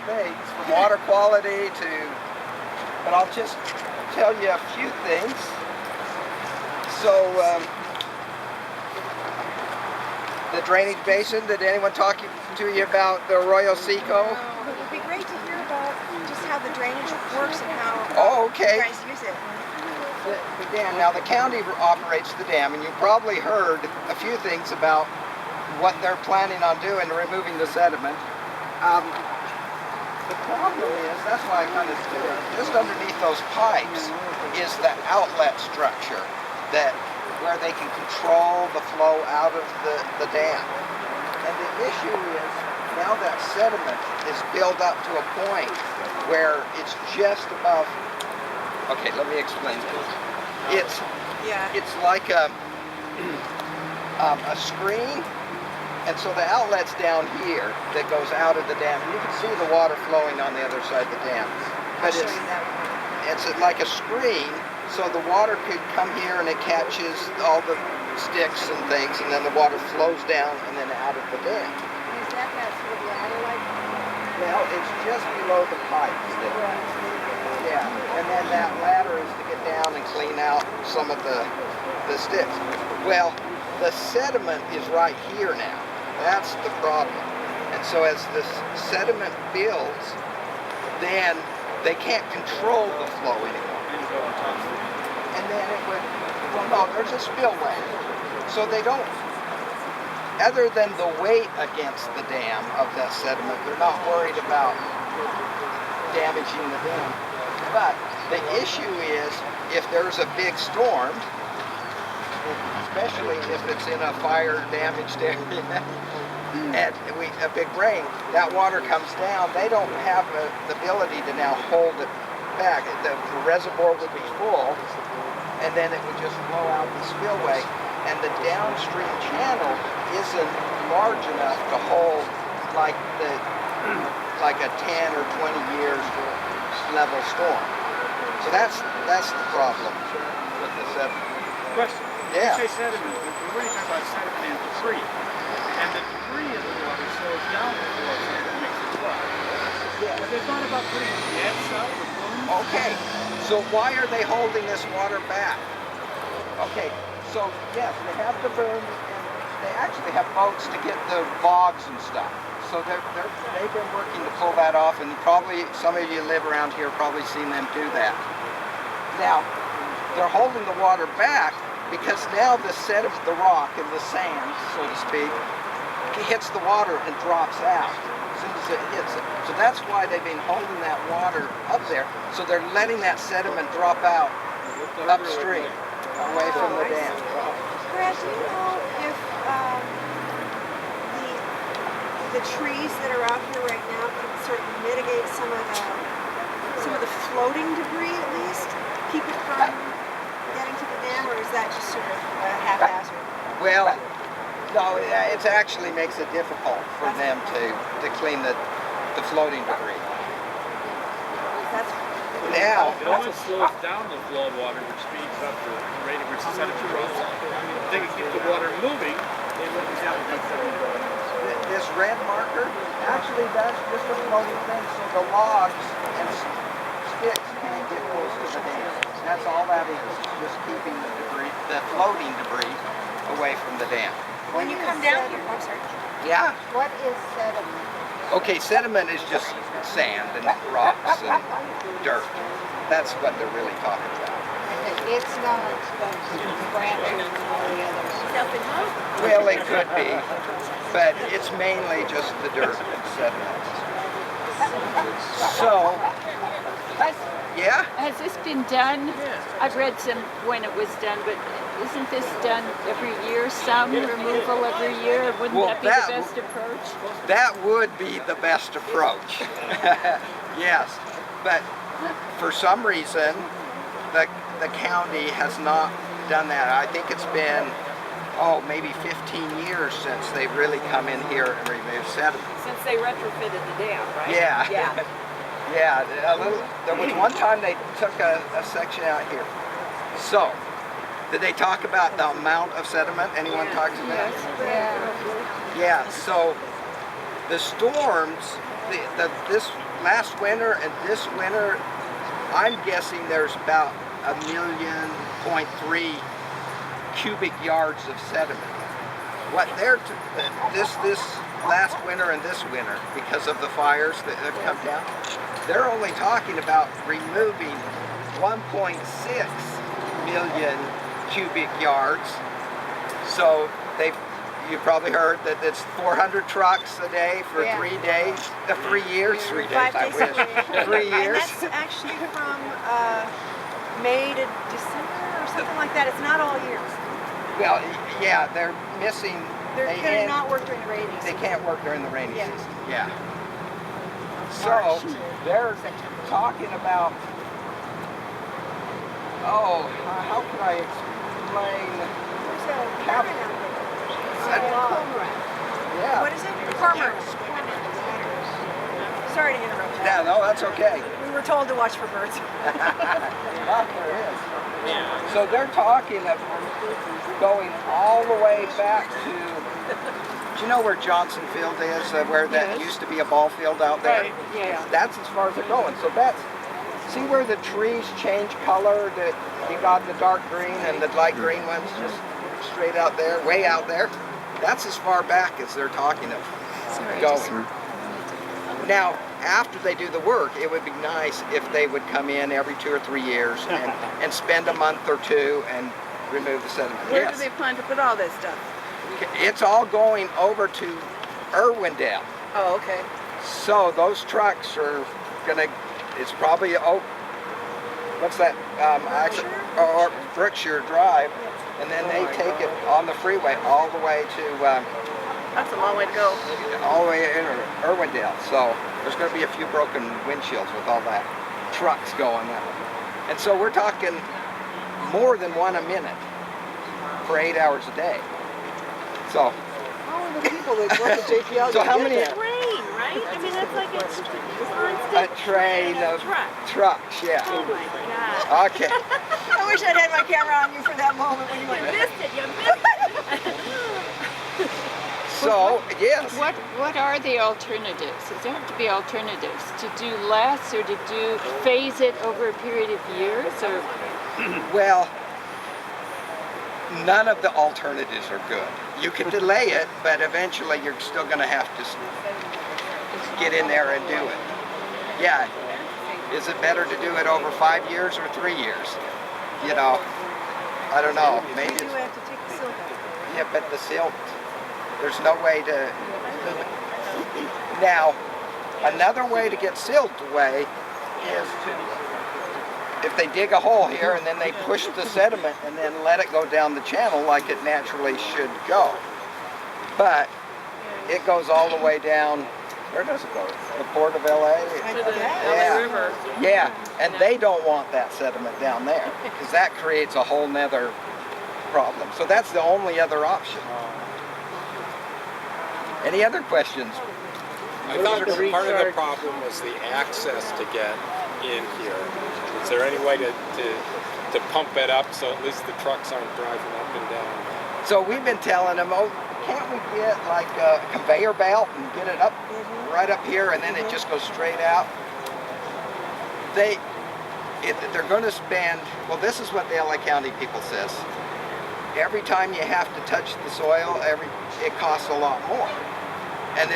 things, from water quality to, but I'll just tell you a few things. So, the drainage basin, did anyone talk to you about the Arroyo Seco? It would be great to hear about just how the drainage works and how you guys use it. The dam. Now the county operates the dam, and you probably heard a few things about what they're planning on doing, removing the sediment. The problem is, that's why I kind of stood there, just underneath those pipes is the outlet structure where they can control the flow out of the dam. And the issue is, now that sediment is built up to a point where it's just above. Okay, let me explain this. It's like a screen, and so the outlet's down here that goes out of the dam. You can see the water flowing on the other side of the dam. But it's like a screen, so the water could come here and it catches all the sticks and things, and then the water flows down and then out of the dam. Is that sort of ladder like? Well, it's just below the pipes. Yeah, and then that ladder is to get down and clean out some of the sticks. Well, the sediment is right here now. That's the problem. And so as the sediment builds, then they can't control the flow anymore. And then it would, well no, there's a spillway. So they don't, other than the weight against the dam of that sediment, they're not worried about damaging the dam. But the issue is, if there's a big storm, especially if it's in a fire-damaged area, and a big rain, that water comes down, they don't have the ability to now hold it back. The reservoir would be full, and then it would just flow out the spillway, and the downstream channel isn't large enough to hold like a 10 or 20 years level storm. So that's the problem with the sediment. Question. Yeah. You say sediment, we're really talking about sediment and debris. And the debris in the water slows down the flow and makes it flood. Yeah. But it's not about putting nets up or booms. Okay, so why are they holding this water back? Okay, so yes, they have the booms, and they actually have boats to get the bogs and stuff. So they've been working to pull that off, and probably some of you live around here probably seen them do that. Now, they're holding the water back because now the sediment, the rock and the sand, so to speak, hits the water and drops out as soon as it hits it. So that's why they've been holding that water up there. So they're letting that sediment drop out upstream, away from the dam. Brad, do you know if the trees that are out here right now can sort of mitigate some of the floating debris at least, keep it from getting to the dam, or is that just sort of haphazard? Well, no, it actually makes it difficult for them to clean the floating debris. Now, It always slows down the flow of water, which speeds up the rate at which the sediment drops. If they can keep the water moving, they won't be having that sediment. this red marker, actually that's just a floating thing, so the logs and sticks can't get close to the dam. That's all that is, just keeping the debris, the floating debris, away from the dam. When you come down here, I'm sorry. Yeah. What is sediment? Okay, sediment is just sand and rocks and dirt. That's what they're really talking about. It's not branching all the others. Well, it could be, but it's mainly just the dirt and sediment. So, yeah? Has this been done? I've read some when it was done, but isn't this done every year? Some removal every year? Wouldn't that be the best approach? That would be the best approach. Yes, but for some reason, the county has not done that. I think it's been, maybe 15 years since they've really come in here and removed sediment. Since they retrofitted the dam, right? Yeah. Yeah. Yeah, there was one time they took a section out here. So, did they talk about the amount of sediment? Anyone talks about it? Yeah. Yeah, so the storms this last winter and this winter, I'm guessing there's about 1.3 million cubic yards of sediment. What they're this last winter and this winter, because of the fires that have come down, they're only talking about removing 1.6 million cubic yards. So you probably heard that it's 400 trucks a day for 3 days, 3 years, 3 days, 5 I days wish, a week. 3 And years. that's actually from May to December or something like that. It's not all year. Well, yeah, they're missing. They're going to not work during the rainy They season. can't work during the rainy Yeah. season. Yeah. So March to they're September. talking about. Oh, how can I explain? There's a Cap- cormorant out there. Yeah. What is it? Cormorant. Sorry to interrupt you. Yeah, no, that's okay. We were told to watch for birds. There is. So they're talking of going all the way back to. Do you know where Johnson Field is? Where that used to be a ball field out there? Right, yeah. That's as far as they're going. So that's. See where the trees change color? That you got the dark green and the light green ones just straight out there, way out there. That's as far back as they're talking of going. Now, after they do the work, it would be nice if they would come in every 2 or 3 years and spend a month or two and remove the sediment. Where do they plan to put all this stuff? It's all going over to Irwindale. Oh, okay. So those trucks are gonna. It's probably what's that? Or Brookshire Drive, and then they take it on the freeway all the way to. That's a long way to go. All the way in Irwindale. So there's going to be a few broken windshields with all that trucks going that way. And so we're talking more than one a minute for 8 hours a day. So. How are the people that work at JPL? So how many? Train, right? I mean, that's like a A constant train of trucks, yeah. Oh my God. Okay. I wish I'd had my camera on you for that moment when you went. You missed it, you missed it. So, yes. What are the alternatives? Does there have to be alternatives to do less or to do phase it over a period of years or? Well, none of the alternatives are good. You can delay it, but eventually you're still going to have to get in there and do it. Yeah. Is it better to do it over 5 years or 3 years? You know, I don't know. Maybe Maybe it's, we have to take the silk out. yeah, but the silt, there's no way to. Now, another way to get silt away is to, if they dig a hole here and then they push the sediment and then let it go down the channel like it naturally should go. But it goes all the way down, where does it go? The Port of LA? LA River. Yeah, and they don't want that sediment down there because that creates a whole nother problem. So that's the only other option. Any other questions? I thought part of the problem was the access to get in here. Is there any way to pump it up so at least the trucks aren't driving up and down? So we've been telling them, oh, can't we get like a conveyor belt and get it up right up here and then it just goes straight out? They're going to spend, well, this is what the LA County people says. Every time you have to touch the soil, it costs a lot more. And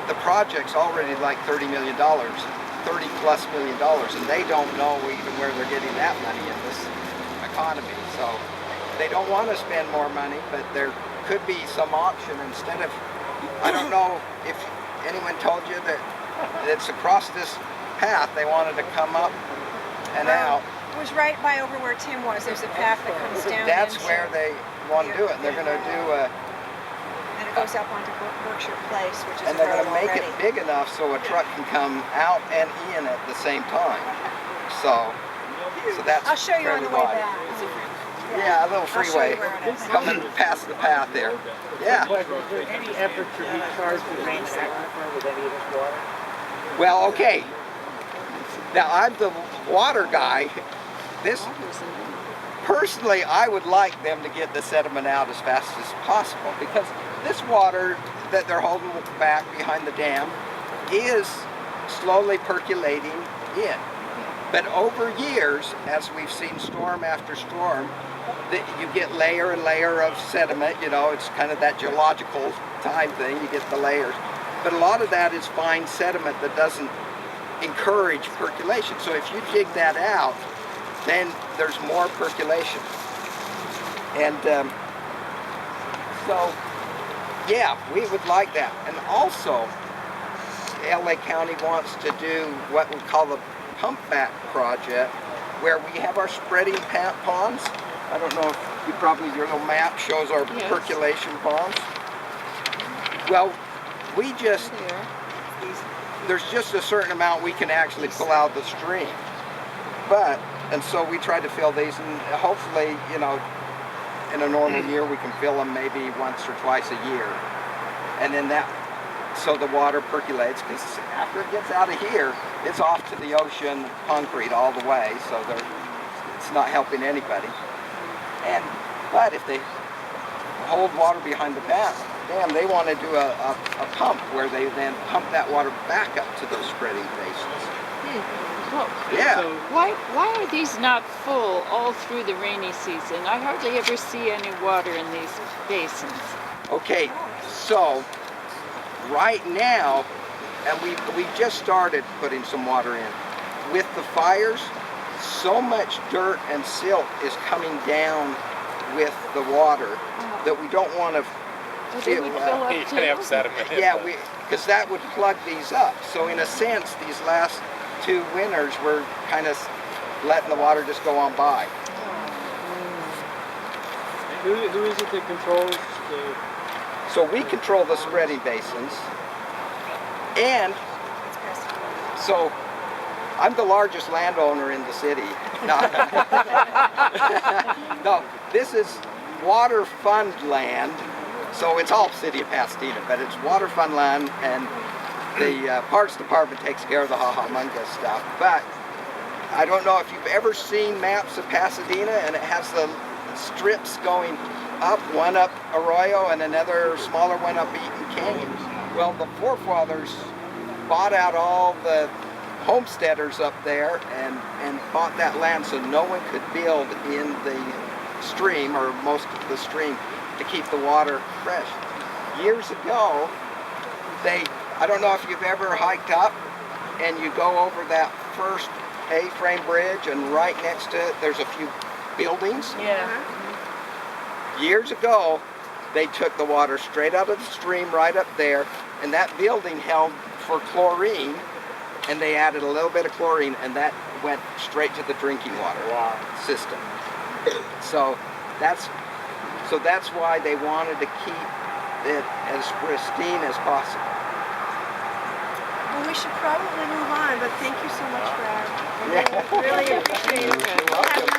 the project's already like $30 million, $30+ million, and they don't know even where they're getting that money in this economy. So they don't want to spend more money, but there could be some option instead of, I don't know if anyone told you that it's across this path. They wanted to come up and out. It was right by over where Tim was. There's a path that comes down. That's into- where they want to do it. And they're going to do And it goes up onto Berkshire Place, which is and they're a going to road make it already. big enough so a truck can come out and in at the same time. So that's I'll show you on the way fairly wide. back. Yeah, a little I'll show you freeway where it is. coming past the path there. Yeah. Was there any effort to recharge the main aquifer with any of this water? Well, okay. Now I'm the water guy. Personally, I would like them to get the sediment out as fast as possible because this water that they're holding back behind the dam is slowly percolating in. But over years, as we've seen storm after storm, you get layer and layer of sediment. You know, it's kind of that geological time thing. You get the layers. But a lot of that is fine sediment that doesn't encourage percolation. So if you dig that out, then there's more percolation. And so, yeah, we would like that. And also, LA County wants to do what we call the pump back project, where we have our spreading ponds. I don't know if you probably, your little map shows our percolation ponds. Well, we just, there's just a certain amount we can actually pull out the stream. And so we try to fill these, and hopefully, you know, in a normal year we can fill them maybe once or twice a year. And then so the water percolates, because after it gets out of here, it's off to the ocean, concrete all the way, so it's not helping anybody. But if they hold water behind the dam, they want to do a pump where they then pump that water back up to those spreading basins. Well, Yeah. why are these not full all through the rainy season? I hardly ever see any water in these basins. Okay, so right now, and we just started putting some water in. With the fires, so much dirt and silt is coming down with the water that we don't want to They would fill up You too. can have sediment. yeah, because that would plug these up. So in a sense, these last 2 winters, we're kind of letting the water just go on by. Who is it that controls the... So we control the spreading basins, and so I'm the largest landowner in the city. No, this is water fund land, so it's all city of Pasadena, but it's water fund land, and the Parks Department takes care of the Hahamongna stuff. But I don't know if you've ever seen maps of Pasadena, and it has the strips going up, one up Arroyo and another smaller one up Eaton Canyon. Well, the forefathers bought out all the homesteaders up there and bought that land so no one could build in the stream, or most of the stream, to keep the water fresh. Years ago, I don't know if you've ever hiked up and you go over that first A-frame bridge, and right next to it there's a few buildings. Yeah. Years ago, they took the water straight out of the stream right up there, and that building held for chlorine, and they added a little bit of chlorine, and that went straight to the drinking water system. So that's why they wanted to keep it as pristine as possible. Well, we should probably move on, but thank you so much for really appreciate it. You're welcome.